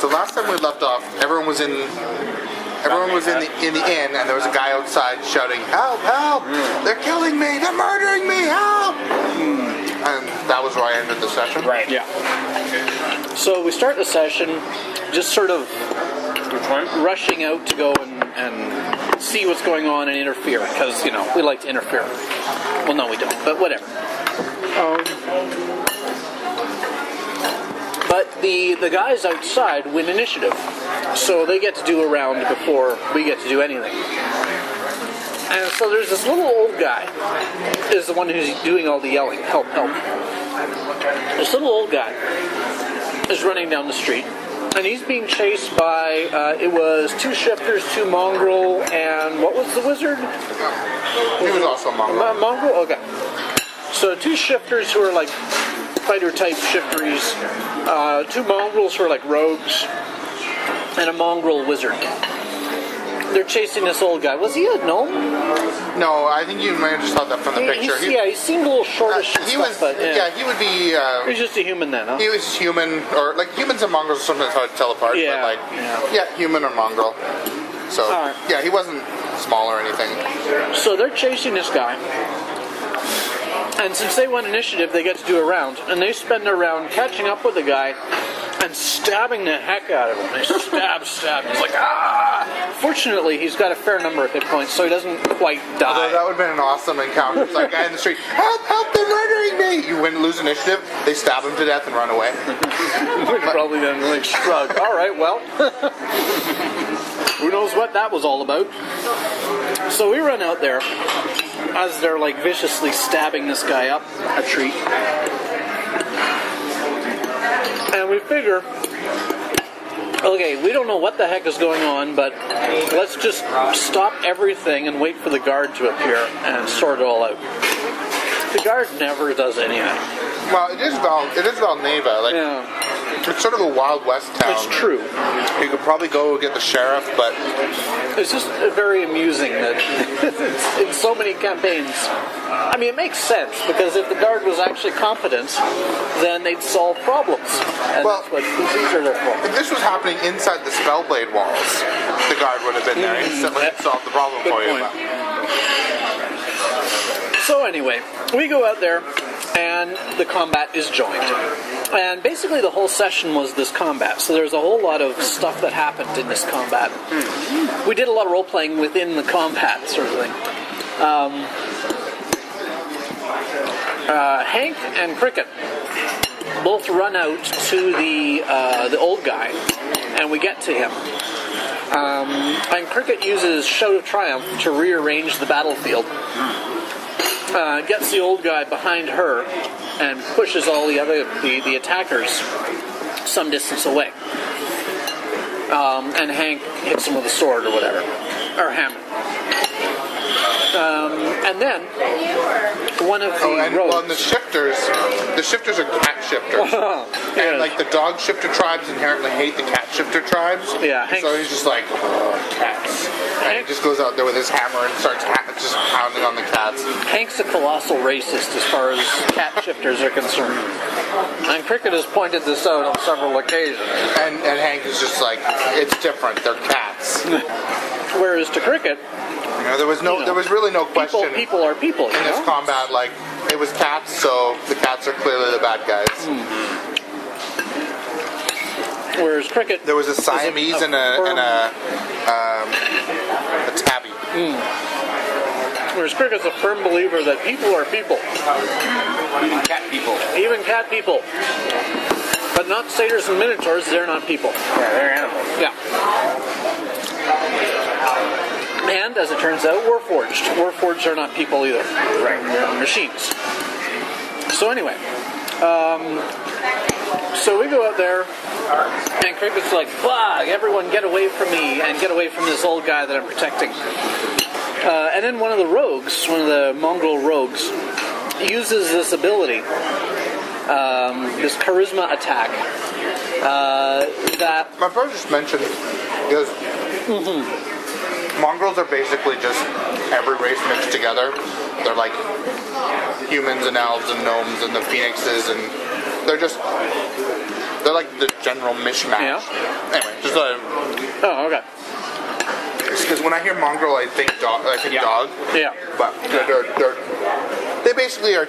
So last time we left off, everyone was in the inn, and there was a guy outside shouting, "Help! Help! They're killing me! They're murdering me! Help!" And that was where I ended the session. Right. Yeah. So we start the session just sort of rushing out to go and see what's going on and interfere, because, you know, we like to interfere. Well, no, we don't, but whatever. But the guys outside win initiative, so they get to do a round before we get to do anything. And so there's this little old guy, is the one who's doing all the yelling, "Help, help." This little old guy is running down the street, and he's being chased by, it was 2 shifters, 2 mongrel, and what was the wizard? He was also a mongrel. Mongrel? Okay. So 2 shifters who are like fighter-type shifteries, 2 mongrels who are like rogues, and a mongrel wizard. They're chasing this old guy. Was he a gnome? No, I think you might have just thought that from the picture. He seemed a little shortish and stuff, but yeah. He would be... he was just a human then, huh? He was human, or like humans and mongrels are sometimes hard to tell apart, Yeah, but like, human or mongrel. So, All right. yeah, he wasn't small or anything. So they're chasing this guy. And since they won initiative, they get to do a round. And they spend their round catching up with the guy and stabbing the heck out of him. They stab. He's like, ah! Fortunately, he's got a fair number of hit points, so he doesn't quite die. Although that would have been an awesome encounter. It's like, guy in the street, "Help, help, they're murdering me!" You lose initiative, they stab him to death and run away. We'd probably then like shrug. All right, well, who knows what that was all about. So we run out there as they're like viciously stabbing this guy up a tree. And we figure, okay, we don't know what the heck is going on, but let's just stop everything and wait for the guard to appear and sort it all out. The guard never does anything. Well, it is Valneva. Like, it's sort of a Wild West town. It's true. You could probably go get the sheriff, but it's just very amusing that in so many campaigns. I mean, it makes sense, because if the guard was actually competent, then they'd solve problems. And that's what these are there for. If this was happening inside the Spellblade walls, the guard would have been there instantly and solved the problem for you. So anyway, we go out there, and the combat is joined. And basically the whole session was this combat. So there's a whole lot of stuff that happened in this combat. We did a lot of role-playing within the combat, sort of thing. Hank and Cricket both run out to the old guy, and we get to him. And Cricket uses Shout of Triumph to rearrange the battlefield. Gets the old guy behind her and pushes all the attackers some distance away. And Hank hits him with a sword or whatever, or hammer. And then one of the rogues. Well, and the shifters are cat shifters. And like the dog shifter tribes inherently hate the cat shifter tribes. Yeah, so he's just like, cats. And he just goes out there with his hammer and starts just pounding on the cats. Hank's a colossal racist as far as cat shifters are concerned. And Cricket has pointed this out on several occasions. And Hank is just like, it's different, they're cats. Whereas to Cricket, there was really no question. People are people. In this combat, like, it was cats, so the cats are clearly the bad guys. Whereas Cricket, there was a Siamese and a tabby. Whereas Cricket's a firm believer that people are people. Even cat people. Even cat people. But not satyrs and minotaurs, they're not people. Yeah, they're animals. Yeah. And, as it turns out, Warforged. Warforged are not people either. Right. They're machines. So anyway, so we go out there, and Cricket's like, "Bug! Everyone get away from me, and get away from this old guy that I'm protecting." And then one of the rogues, one of the mongrel rogues, uses this ability, this charisma attack, that... My brother just mentioned, because mongrels are basically just every race mixed together. They're like humans and elves and gnomes and the phoenixes, and they're They're like the general mishmash. Yeah. Anyway, just thought. Oh, okay. Because when I hear mongrel, I think dog. Yeah. But they basically are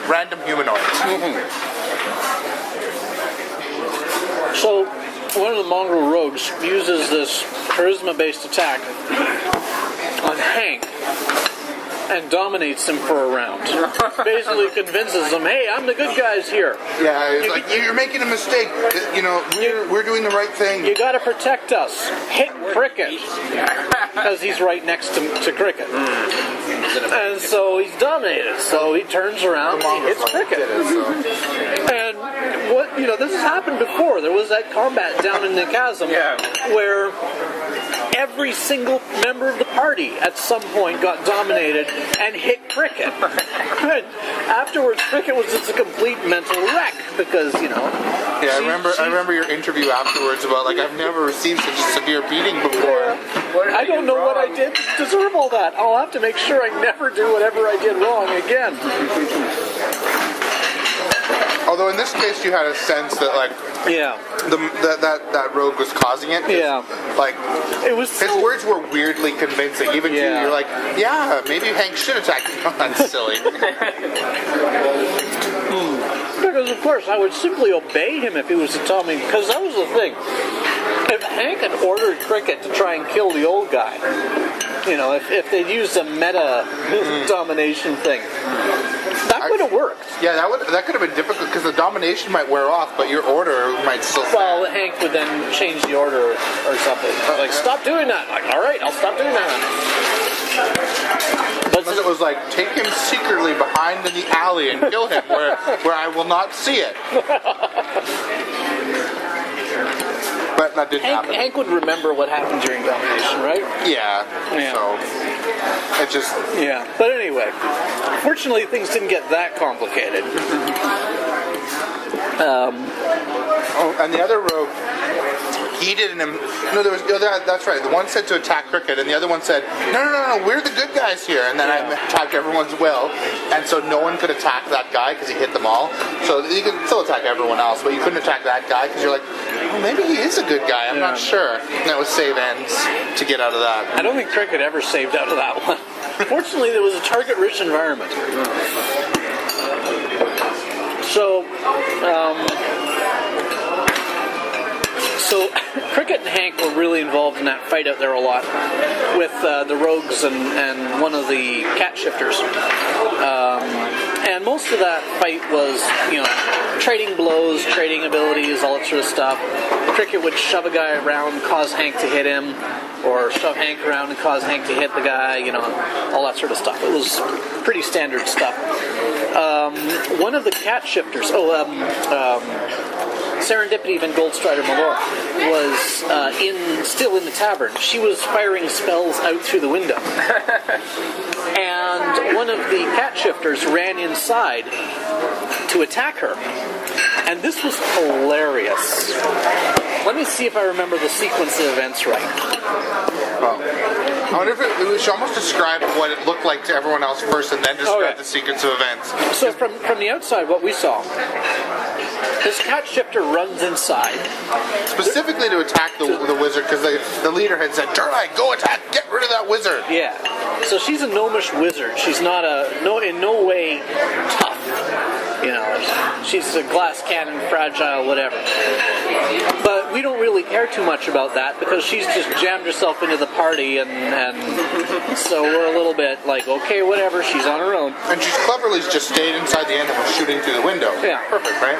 random humanoids. So, one of the mongrel rogues uses this charisma-based attack on Hank and dominates him for a round. Basically convinces him, hey, I'm the good guys here. Yeah, it's like, you're making a mistake. You know, we're doing the right thing. You gotta protect us. Hit Cricket. Because he's right next to Cricket. And so he's dominated. So he turns around and he hits Cricket. And this has happened before. There was that combat down in the chasm where every single member of the party at some point got dominated and hit Cricket. And afterwards, Cricket was just a complete mental wreck because, Yeah, I remember your interview afterwards about, like, I've never received such a severe beating before. I don't know what I did to deserve all that. I'll have to make sure I never do whatever I did wrong again. Although in this case, you had a sense that, like, that rogue was causing it. Yeah. Like, it was his words were weirdly convincing. Even to you, you're like, yeah, maybe Hank should attack him. That's silly. Because, of course, I would simply obey him if he was to tell me, because that was the thing. If Hank had ordered Cricket to try and kill the old guy, if they'd used a meta domination thing, that would have worked. Yeah, that could have been difficult because the domination might wear off, but your order might still stand. Well, Hank would then change the order or something. Like, stop doing that. Like, all right, I'll stop doing that. But it was like, take him secretly behind in the alley and kill him where I will not see it. But that didn't happen. Hank would remember what happened during domination, right? Yeah. So it just. Yeah. But anyway, fortunately, things didn't get that complicated. And the other rogue, he didn't. No, there was. That's right. The one said to attack Cricket, and the other one said, "No, we're the good guys here." And then I attacked everyone's will, and so no one could attack that guy because he hit them all. So you can still attack everyone else, but you couldn't attack that guy because you're like, oh, maybe he is a good guy. I'm not sure. And that was save ends to get out of that. I don't think Cricket ever saved out of that one. Fortunately, there was a target-rich environment. So Cricket and Hank were really involved in that fight out there a lot with the rogues and one of the cat shifters. And most of that fight was, trading blows, trading abilities, all that sort of stuff. Cricket would shove a guy around, cause Hank to hit him, or shove Hank around and cause Hank to hit the guy, all that sort of stuff. It was pretty standard stuff. One of the cat shifters, Serendipity Van Goldstrider Malora, was still in the tavern. She was firing spells out through the window. And one of the cat shifters ran inside to attack her. And this was hilarious. Let me see if I remember the sequence of events right. I wonder if we should almost describe what it looked like to everyone else first and then describe the sequence of events. So from the outside, what we saw, this cat shifter runs inside. Specifically to attack the wizard, because the leader had said, Turlai, go attack, get rid of that wizard. Yeah. So she's a gnomish wizard. She's not in no way tough. She's a glass cannon, fragile, whatever. But we don't really care too much about that because she's just jammed herself into the party and so we're a little bit like, okay, whatever, she's on her own. And she's cleverly just stayed inside the inn and was shooting through the window. Yeah. Perfect, right?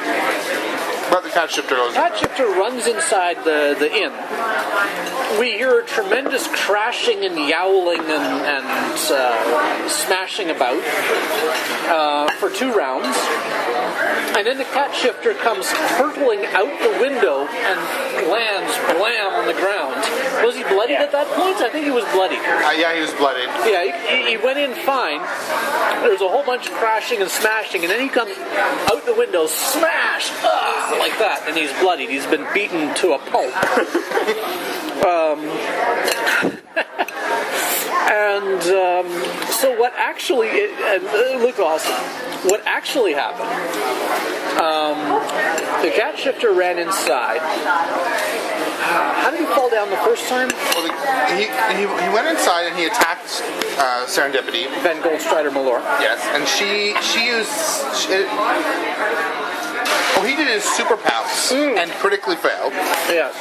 But the cat shifter goes. Cat shifter runs inside the inn. We hear a tremendous crashing and yowling and smashing about for 2 rounds. And then the cat shifter comes hurtling out the window and lands blam on the ground. Was he bloodied at that point? I think he was bloodied. Yeah, he was bloodied. Yeah, he went in fine. There's a whole bunch of crashing and smashing, and then he comes out the window, smash, like that, and he's bloodied. He's been beaten to a pulp. So what what actually, it looked awesome. What actually happened, the cat shifter ran inside. How did he fall down the first time? Well, he went inside and he attacked Serendipity. Van Goldstrider Malor. Yes, and she used. He did his super pounce and critically failed. Yes.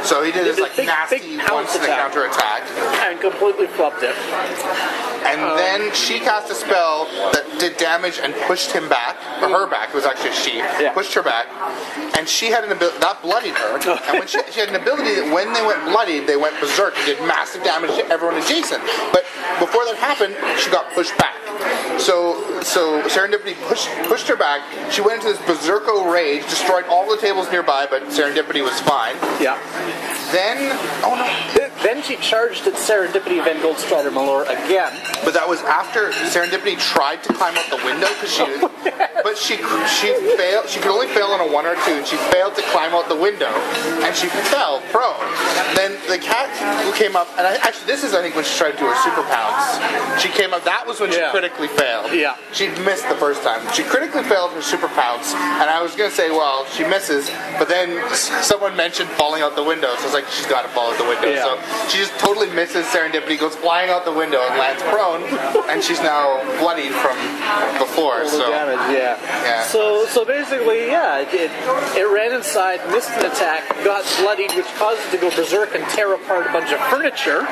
So he did his like big nasty pounce once in the attack. counter attack. And completely flubbed it. And then she cast a spell that did damage and pushed him back, or her back. It was actually a she. Yeah. Pushed her back, and she had an ability that bloodied her. And when she had an ability that when they went bloodied, they went berserk and did massive damage to everyone adjacent. But before that happened, she got pushed back. So Serendipity pushed her back. She went into this berserko rage, destroyed all the tables nearby, but Serendipity was fine. Yeah. Then, Then she charged at Serendipity Van Goldstrider Malor again. But that was after Serendipity tried to climb out the window because but she failed. She could only fail on a 1 or 2, and she failed to climb out the window, and she fell prone. Then the cat came up, and actually this is I think when she tried to do her super pounce. She came up. That was when she critically failed. Yeah. She missed the first time. She critically failed her super pounce, and I was gonna say, well, she misses, but then someone mentioned falling out the window, so I was like, she's got to fall out the window. Yeah. So she just totally misses Serendipity, goes flying out the window and lands prone, and she's now bloodied from before. So Damage, yeah. So basically, it ran inside, missed an attack, got bloodied, which caused it to go berserk and tear apart a bunch of furniture.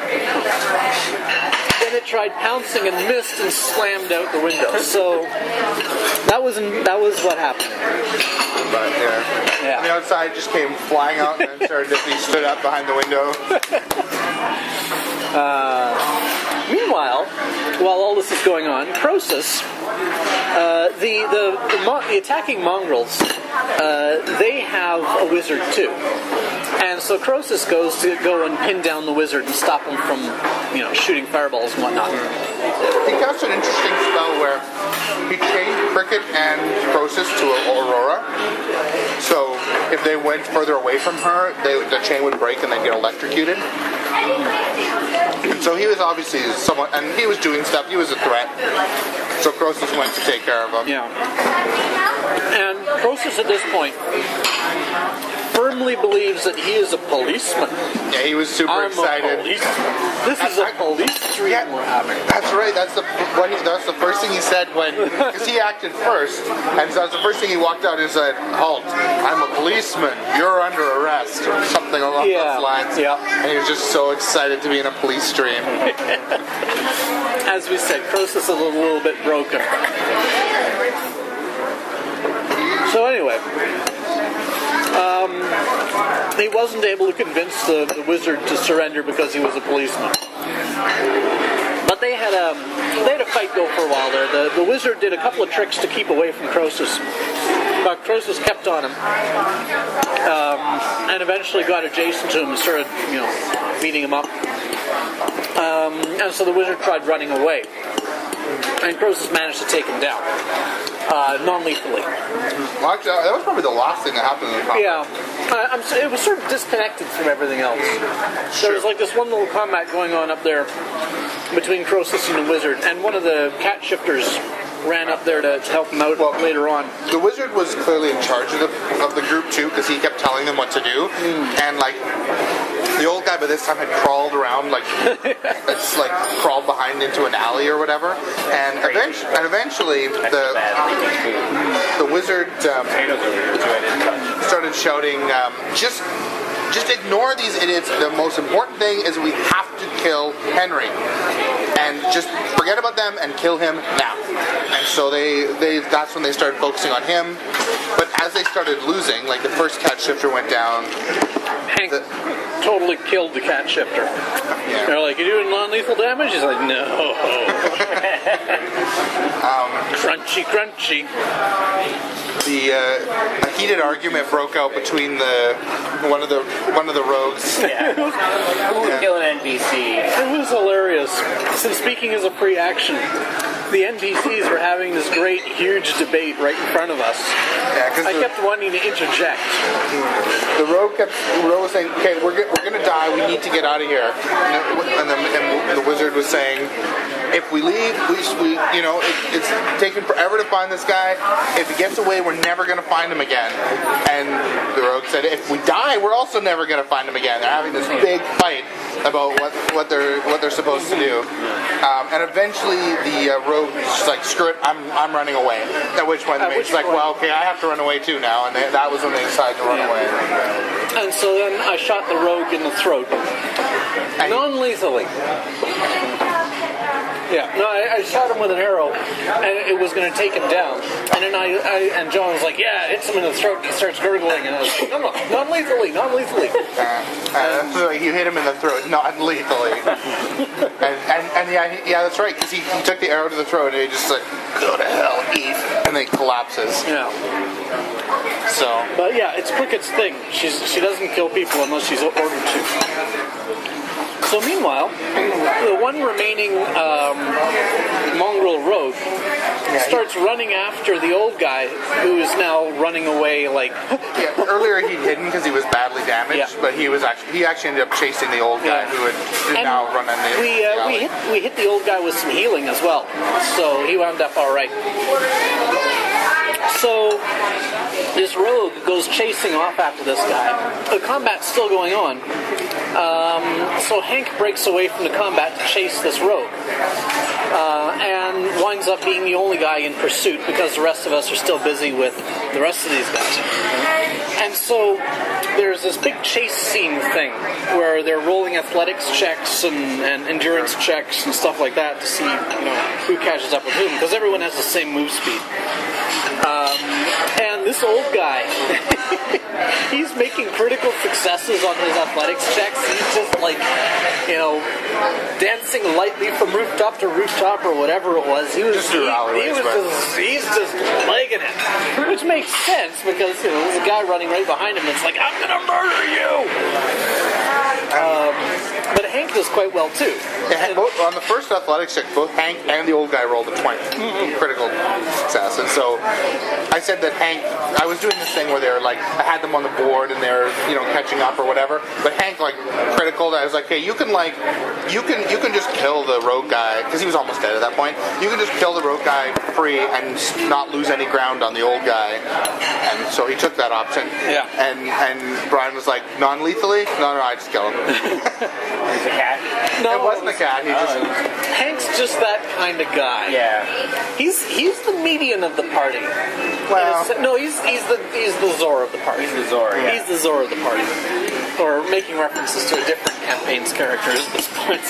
Then it tried pouncing and missed and slammed out the window. So that was what happened. But Yeah. the outside just came flying out, and then Serendipity stood up behind the window. Meanwhile, while all this is going on, Croesus, the attacking mongrels, they have a wizard too. And so Croesus goes to go and pin down the wizard and stop him from, shooting fireballs and whatnot. He cast an interesting spell where he changed Cricket and Croesus to Aurora. So if they went further away from her, the chain would break and they'd get electrocuted. And so he was obviously someone, and he was doing stuff. He was a threat. So Croesus went to take care of him. Yeah. And Croesus at this point firmly believes that he is a policeman. Yeah, he was super excited. This is a police street we're having. That's right. That's the first thing he said because he acted first, and so that's the first thing he walked out and said, "Halt! I'm a policeman. You're under arrest," or something along those lines. Yeah. And he was just so excited to be in a police stream. As we said, Croesus is a little bit broken. So anyway. He wasn't able to convince the wizard to surrender because he was a policeman. But they had a fight go for a while there. The wizard did a couple of tricks to keep away from Croesus, but Croesus kept on him, and eventually got adjacent to him and started, beating him up. And so the wizard tried running away, and Croesus managed to take him down. Non-lethally. Well, actually, that was probably the last thing that happened in the combat. Yeah. It was sort of disconnected from everything else. There was like this one little combat going on up there between Croesus and the wizard, and one of the cat shifters ran up there to help him out later on. The wizard was clearly in charge of the group too, because he kept telling them what to do, and the old guy by this time had crawled around, crawled behind into an alley or whatever, and eventually the wizard started shouting, just ignore these idiots. The most important thing is we have to kill Henry, and just forget about them and kill him now. And so that's when they started focusing on him. But as they started losing, like the first cat shifter went down, Hank totally killed the cat shifter. Yeah. They're like, "You doing non-lethal damage?" He's like, "No." Crunchy, crunchy. A heated argument broke out between one of the rogues. Yeah. Who would kill an NPC? It was hilarious. Since speaking is a free action, the NPCs were having this great, huge debate right in front of us. Yeah, because I kept wanting to interject. the rogue was saying, "Okay, we're gonna die. We need to get out of here." And the wizard was saying, "If we leave, it's taking forever to find this guy. If he gets away, we're never gonna find him again." And the rogue said, "If we die, we're also never gonna find him again." They're having this big fight about what they're supposed to do. And eventually, the rogue is just like, "Screw it, I'm running away." At which point, the mate's like, "Well, okay, I have to run away too now." And that was when they decided to run away. And so then I shot the rogue in the throat, non-lethally. Yeah, no, I shot him with an arrow, and it was going to take him down. And then and John was like, "Yeah, it hits him in the throat," and he starts gurgling, and I was like, "No, non-lethally." So you hit him in the throat, not lethally. and yeah, that's right, because he took the arrow to the throat, and he just like, "Go to hell, eat," and then he collapses. Yeah. So. But yeah, it's Cricket's thing. She doesn't kill people unless she's ordered to. So meanwhile, the one remaining mongrel rogue starts running after the old guy, who is now running away like... Yeah, earlier he'd hidden because he was badly damaged, but he actually ended up chasing the old guy who had now run in the we hit the old guy with some healing as well, so he wound up all right. So this rogue goes chasing off after this guy. The combat's still going on. So Hank breaks away from the combat to chase this rogue. And winds up being the only guy in pursuit because the rest of us are still busy with the rest of these guys. And so there's this big chase scene thing where they're rolling athletics checks and endurance checks and stuff like that to see who catches up with whom, because everyone has the same move speed. And this old guy, he's making critical successes on his athletics checks. He's just like, dancing lightly from rooftop to rooftop or whatever it was. He's just legging it, which makes sense because there's a guy running right behind him that's like, "I'm gonna murder you." But Hank does quite well too. Yeah, on the first athletics check, both Hank and the old guy rolled a 20, critical success. And so I said that I was doing this thing where they're like, I had them on the board and they're catching up or whatever. But Hank critical. I was like, "Hey, you can just kill the rogue guy," because he was almost dead at that point. "You can just kill the rogue guy free and not lose any ground on the old guy." And so he took that option. Yeah. And Brian was like, "Non-lethally? No, I just kill him." He's a cat? No, it wasn't a cat. Hank's just that kind of guy. Yeah. He's the median of the party. Well, no, he's the Zor of the party. He's the Zor, yeah. He's the Zor of the party. Or making references to a different campaign's characters at this point.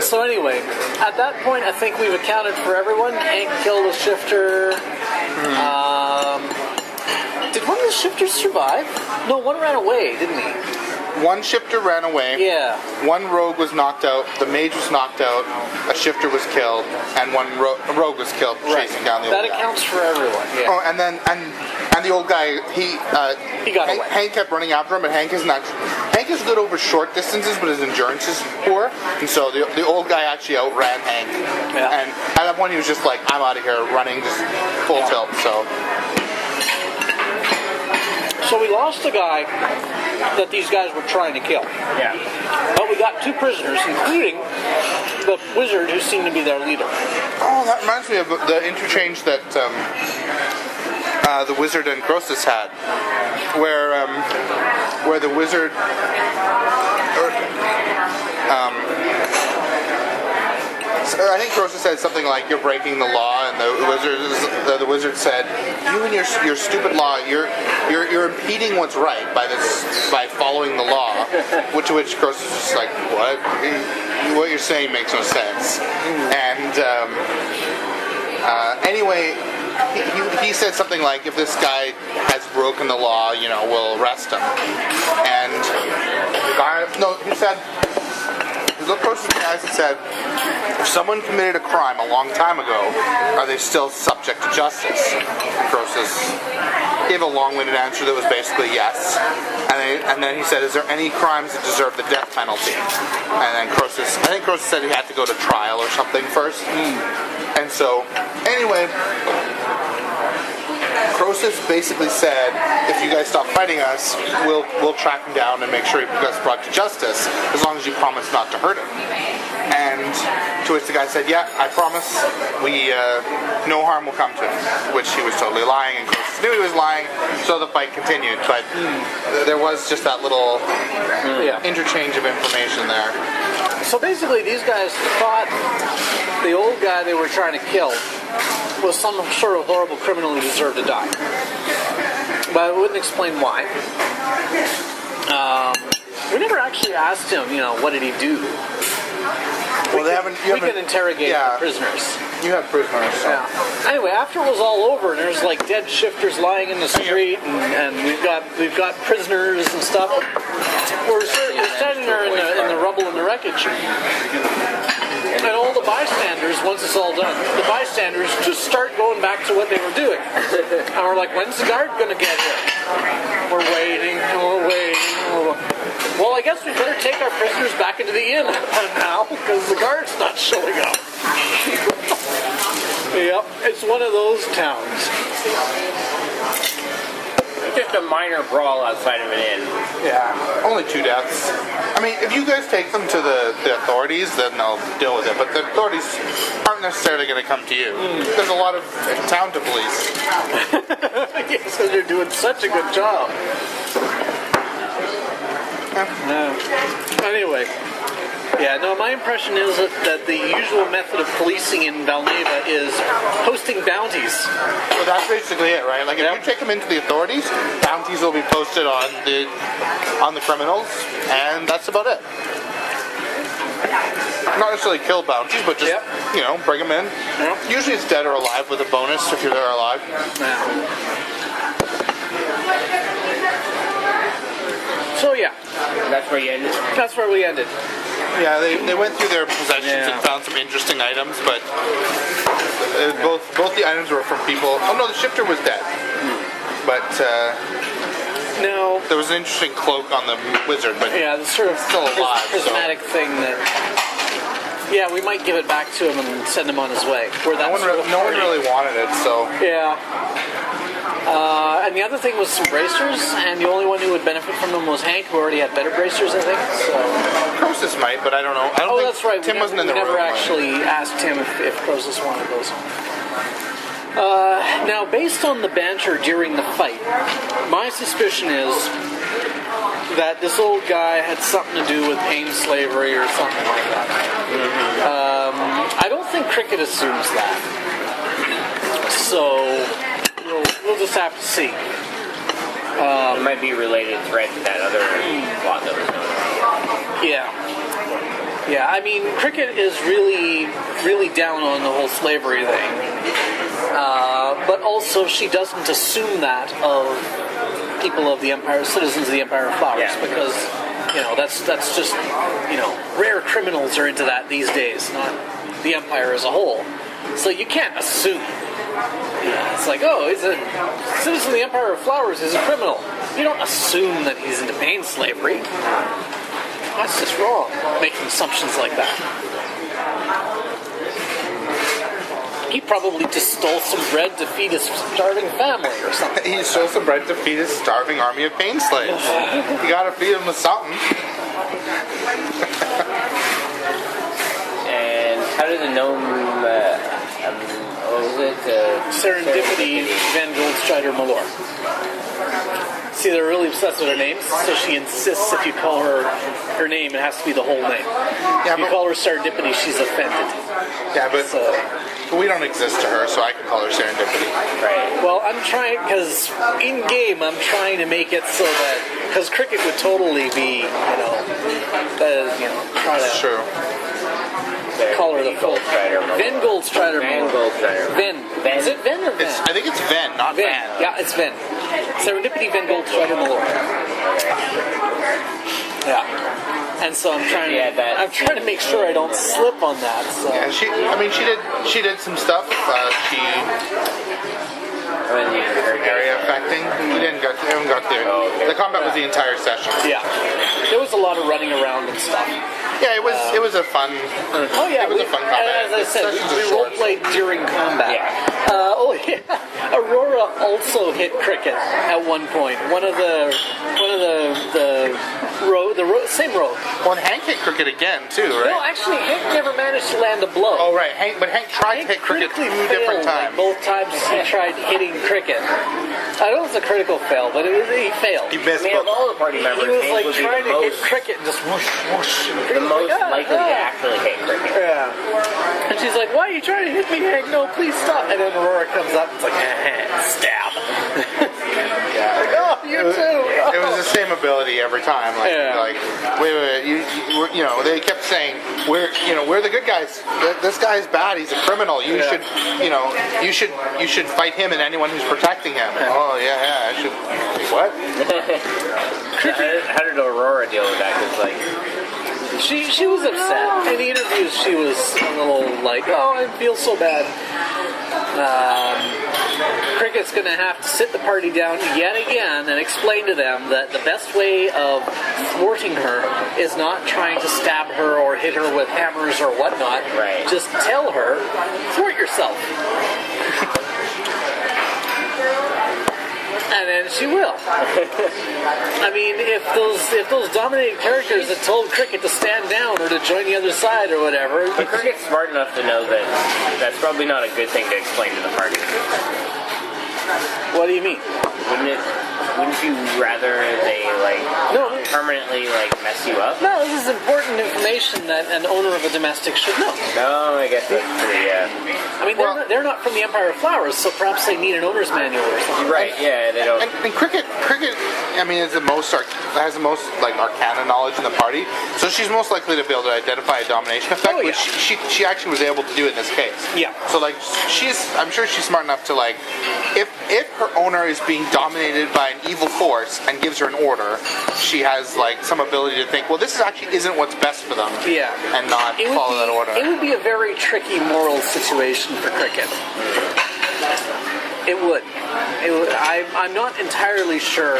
So anyway, at that point, I think we've accounted for everyone. Hank killed a shifter. Did one of the shifters survive? No, one ran away, didn't he? One shifter ran away. Yeah. One rogue was knocked out. The mage was knocked out. A shifter was killed, and one rogue was killed chasing down the old guy. That accounts for everyone. Yeah. Oh, and then the old guy he got away. Hank kept running after him, but Hank is good over short distances, but his endurance is poor, and so the old guy actually outran Hank. Yeah. And at that point, he was just like, "I'm out of here," running just full tilt. So we lost the guy that these guys were trying to kill. Yeah. But we got two prisoners, including the wizard who seemed to be their leader. Oh, that reminds me of the interchange that the wizard and Croesus had, where the wizard... I think Croesus said something like, "You're breaking the law," and the wizard said, "You and your stupid law, you're impeding what's right by following the law." To which Croesus was like, "What? What you're saying makes no sense." And anyway, he said something like, "If this guy has broken the law, we'll arrest him." And he said. Look close to the guys and said, "If someone committed a crime a long time ago, are they still subject to justice?" And Croesus gave a long-winded answer that was basically yes. And And then he said, is there any crimes that deserve the death penalty? And then Croesus said he had to go to trial or something first. And so, anyway, Croesus basically said, if you guys stop fighting us, we'll track him down and make sure he gets brought to justice, as long as you promise not to hurt him. And to which the guy said, yeah, I promise, no harm will come to him, which he was totally lying, and Croesus knew he was lying, so the fight continued. But there was just that little interchange of information there. So basically, these guys thought the old guy they were trying to kill was some sort of horrible criminal who deserved to die. But I wouldn't explain why. We never actually asked him, what did he do? Well, we can interrogate the prisoners. You have prisoners. So. Yeah. Anyway, after it was all over, and there's like dead shifters lying in the street, and we've got prisoners and stuff. We're standing there in the rubble and the wreckage, and all the bystanders, once it's all done, the bystanders just start going back to what they were doing, and we're like, when's the guard gonna get here? We're waiting. Well, I guess we better take our prisoners back into the inn now, because the guard's not showing up. Yep, it's one of those towns. Just a minor brawl outside of an inn. Yeah, only 2 deaths. I mean, if you guys take them to the authorities, then they'll deal with it. But the authorities aren't necessarily going to come to you. There's a lot of town to police. Yes, because they're doing such a good job. Anyway, my impression is that the usual method of policing in Valneva is posting bounties. Well, that's basically it, right? Like, if you take them into the authorities, bounties will be posted on the criminals, and that's about it. Not necessarily kill bounties, but just, bring them in. Yep. Usually it's dead or alive with a bonus if you're there alive. So, that's where you ended? That's where we ended. Yeah, they went through their possessions and found some interesting items, but both the items were from people. Oh no, the shifter was dead, but no, there was an interesting cloak on the wizard, but the sort of still alive, prismatic thing that. Yeah, we might give it back to him and send him on his way. No one really wanted it, so yeah. And the other thing was some bracers, and the only one who would benefit from them was Hank, who already had better bracers, I think. So. Croesus might, but I don't know. I don't think that's right. Tim wasn't in the room. We never actually asked him if Croesus wanted those. Now, based on the banter during the fight, my suspicion is that this old guy had something to do with pain slavery or something like that. I don't think Cricket assumes that. So... We'll just have to see. It might be related thread to that other plot that was going on. Yeah. I mean, Cricket is really, really down on the whole slavery thing. But also, she doesn't assume that of people of the Empire, citizens of the Empire of Flowers, because that's just rare criminals are into that these days, not the Empire as a whole. So you can't assume. It's like, he's a citizen of the Empire of Flowers, he's a criminal. You don't assume that he's into pain slavery. That's just wrong, making assumptions like that. He probably just stole some bread to feed his starving family or something. He stole some bread to feed his starving army of pain slaves. You gotta feed him with something. And how did the gnome... what was it? Serendipity Van Goldstrider Malor. See, they're really obsessed with her names, so she insists if you call her name, it has to be the whole name. Yeah, if you call her Serendipity, she's offended. Yeah, but we don't exist to her, so I can call her Serendipity. Right. Well, I'm trying, because in game, I'm trying to make it so that, because Cricket would totally be, try to... True. Call her the full Ven Goldstrider. Ven. Is it Ven or Ven? I think it's Ven, not Ven. Van. Yeah, it's Ven. Serendipity Ven Goldstrider Malor. Yeah. And so I'm trying to make sure I don't slip on that. So. Yeah, she did some stuff. area affecting. We didn't go. We haven't got there. Oh, okay. The combat was the entire session. Yeah. There was a lot of running around and stuff. Yeah, it was. It was a fun. Oh yeah, it was a fun combat. As I said, Sessions are we short. role-played during combat. Yeah. Oh yeah, Aurora also hit cricket at one point. One of the same row. Well, and Hank hit cricket again too, right? No, actually, Hank never managed to land a blow. Oh right, but Hank tried to hit cricket two critically different failed, times. Both times he tried hitting cricket. I don't know if it's a critical fail, but he failed. He missed. I mean, of all the party members, He was Hank like would be trying the to hit most, cricket and just whoosh, whoosh. And the most like, likely to actually hit cricket. Yeah. And she's like, why are you trying to hit me, Hank? No, please stop. And then Aurora comes up and it's like, stab. Like, oh, you too. It was the same ability every time. Like, Yeah. like wait, you know, they kept saying we're the good guys. This guy's bad. He's a criminal. You should, you should fight him and anyone who's protecting him. Oh yeah, I should. What? How did Aurora deal with that? Because like, She was upset. In the interviews, she was a little like, oh, I feel so bad. Cricket's going to have to sit the party down yet again and explain to them that the best way of thwarting her is not trying to stab her or hit her with hammers or whatnot. Right. Just tell her, thwart yourself. And then she will. I mean, if those dominating characters had told Cricket to stand down or to join the other side or whatever, but Cricket's smart enough to know that that's probably not a good thing to explain to the party. what do you mean? Wouldn't you rather they permanently mess you up? No, this is important information that an owner of a domestic should know. No, I guess that's pretty. I mean, they're not from the Empire of Flowers, so perhaps they need an owner's manual or something. Right? Yeah, they don't. And cricket, I mean, has the most arcana knowledge in the party. So she's most likely to be able to identify a domination effect, Oh, yeah. which she actually was able to do in this case. Yeah. So I'm sure she's smart enough to if her owner is being dominated by an evil force and gives her an order, she has some ability to think, well, this isn't what's best for them. Yeah. And not follow that order. It would be a very tricky moral situation for Cricket. It would. I'm not entirely sure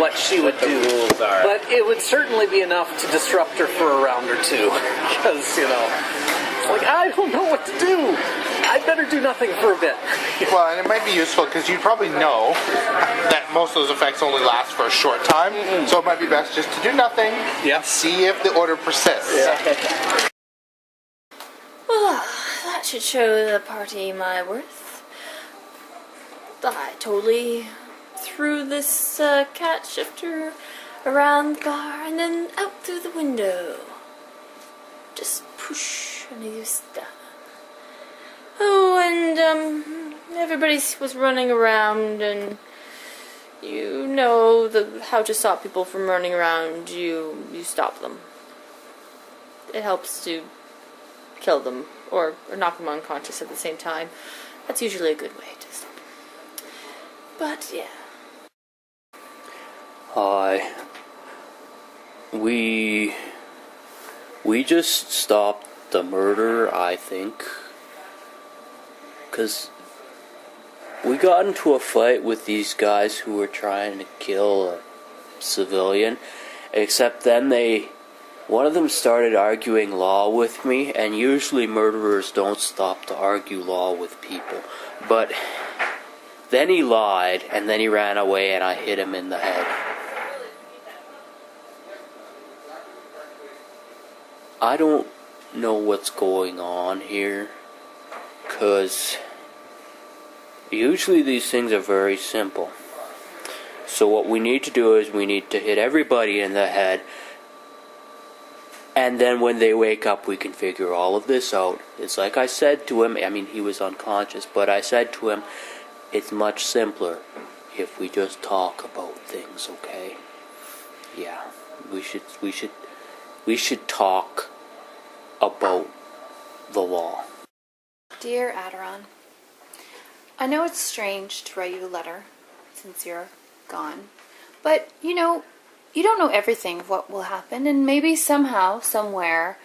what she would do, rules are. but it would certainly be enough to disrupt her for a round or two. Because, it's like, I don't know what to do. I better do nothing for a bit. Well, and it might be useful because you probably know that most of those effects only last for a short time, so it might be best just to do nothing Yeah. and see if the order persists. Well, that should show the party my worth. I totally threw this cat shifter around the bar and then out through the window. Just push and I used that. Oh, and everybody was running around, and how to stop people from running around. You stop them. It helps to kill them or knock them unconscious at the same time. That's usually a good way to stop them. But yeah. Hi. We just stopped the murder, I think. 'Cause we got into a fight with these guys who were trying to kill a civilian, except then one of them started arguing law with me, and usually murderers don't stop to argue law with people. But then he lied, and then he ran away, and I hit him in the head. I don't know what's going on here, 'cause usually these things are very simple. So what we need to do is we need to hit everybody in the head, and then when they wake up we can figure all of this out. It's like I said to him, I mean he was unconscious, but I said to him, it's much simpler if we just talk about things, okay? Yeah, we should talk about the law. Dear Aderon, I know it's strange to write you a letter since you're gone, but you don't know everything of what will happen, and maybe somehow, somewhere,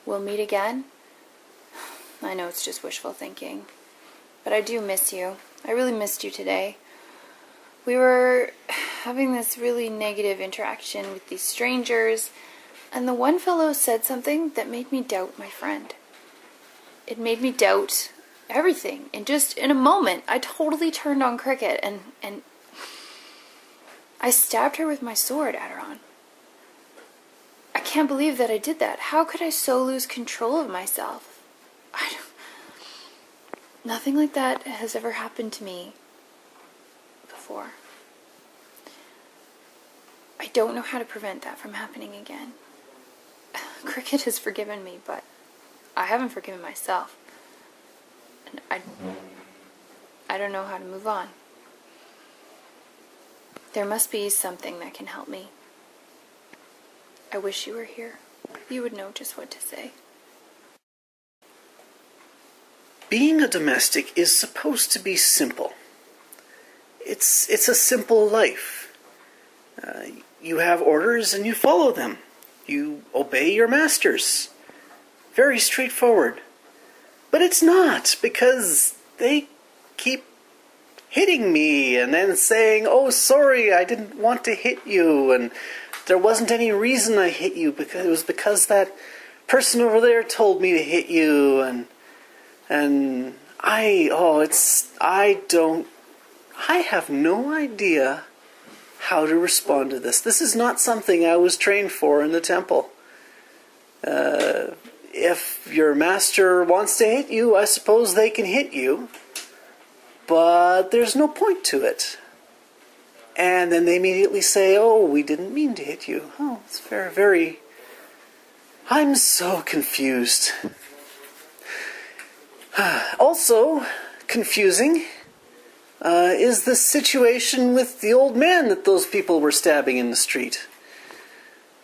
we'll meet again. I know it's just wishful thinking, but I do miss you. I really missed you today. We were having this really negative interaction with these strangers, and the one fellow said something that made me doubt my friend. It made me doubt everything, and just in a moment, I totally turned on Cricket, and I stabbed her with my sword, Aderon. I can't believe that I did that. How could I so lose control of myself? Nothing like that has ever happened to me before. I don't know how to prevent that from happening again. Cricket has forgiven me, but I haven't forgiven myself. And I don't know how to move on. There must be something that can help me. I wish you were here. You would know just what to say. Being a domestic is supposed to be simple. It's a simple life. You have orders and you follow them. You obey your masters. Very straightforward. But it's not, because they keep hitting me and then saying, "Oh, sorry, I didn't want to hit you, and there wasn't any reason I hit you, because it was because that person over there told me to hit you," and I have no idea how to respond to this. This is not something I was trained for in the temple. If your master wants to hit you, I suppose they can hit you, but there's no point to it. And then they immediately say, "Oh, we didn't mean to hit you." Oh, it's very... I'm so confused. Also confusing is the situation with the old man that those people were stabbing in the street.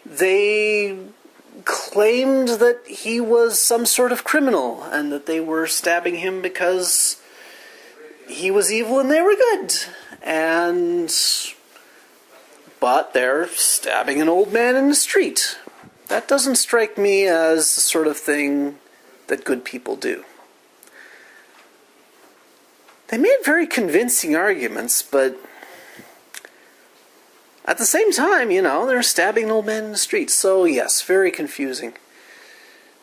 They claimed that he was some sort of criminal and that they were stabbing him because he was evil and they were good. But they're stabbing an old man in the street. That doesn't strike me as the sort of thing that good people do. They made very convincing arguments, but at the same time, they're stabbing an old man in the street. So yes, very confusing.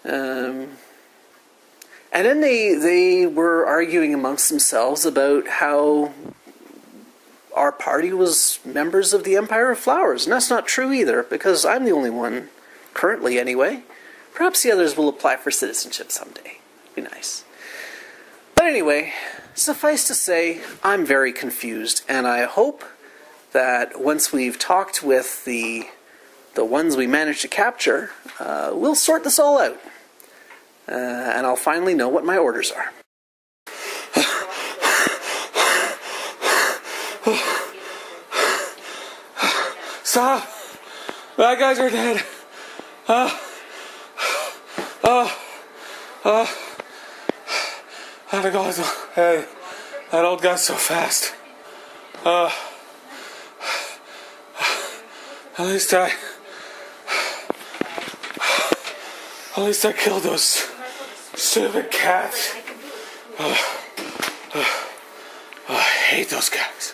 And then they were arguing amongst themselves about how our party was members of the Empire of Flowers. And that's not true either, because I'm the only one, currently anyway. Perhaps the others will apply for citizenship someday. Be nice. But anyway, suffice to say, I'm very confused, and I hope that once we've talked with the ones we managed to capture, we'll sort this all out. And I'll finally know what my orders are. Stop! Bad guys are dead. That guy's, hey, that old guy's so fast. At least I killed those stupid cats. I hate those guys.